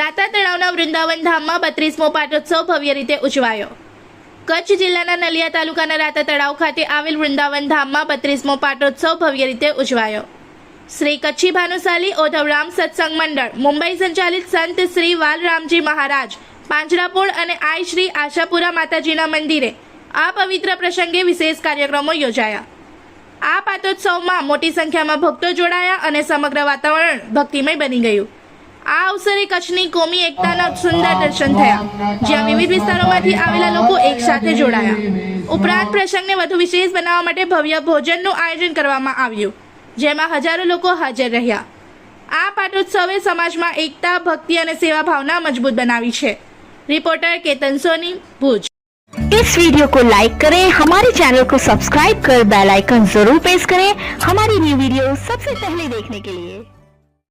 રાતા તળાવના વૃંદાવન ધામમાં 32મો પાટોત્સવ ભવ્ય રીતે ઉજવાયો। કચ્છ જિલ્લાના નલિયા તાલુકાના રાતા તળાવ ખાતે આવેલ વૃંદાવન ધામમાં 32મો પાટોત્સવ ભવ્ય રીતે ઉજવાયો। શ્રી કચ્છી ભાનુશાલી ઓધવરામ સત્સંગ મંડળ મુંબઈ સંચાલિત સંત શ્રી વાલરામજી મહારાજ પાંજરાપોળ અને આઈ શ્રી આશાપુરા માતાજીના મંદિરે આ પવિત્ર પ્રસંગે વિશેષ કાર્યક્રમો યોજાયા। આ પાટોત્સવમાં મોટી સંખ્યામાં ભક્તો જોડાયા અને સમગ્ર વાતાવરણ ભક્તિમય બની ગયું। આ અવસરે કચ્છની કોમી એકતાના સુંદર દર્શન થયા, જ્યાં વિવિધ વિસ્તારોમાંથી આવેલા લોકો એકસાથે જોડાયા। ઉપરાંત પ્રસંગને વધુ વિશેષ બનાવવા માટે ભવ્ય ભોજનનું આયોજન કરવામાં આવ્યું, જેમાં હજારો લોકો હાજર રહ્યા। આ પાટોત્સવે સમાજમાં એકતા, ભક્તિ અને સેવા भावना मजबूत बनावी है। रिपोर्टर केतन सोनी, भुज। इस वीडियो को लाइक करें, हमारे चैनल को सब्सक्राइब कर बेल आइकन जरूर प्रेस करें हमारी न्यू वीडियो सबसे पहले देखने के लिए।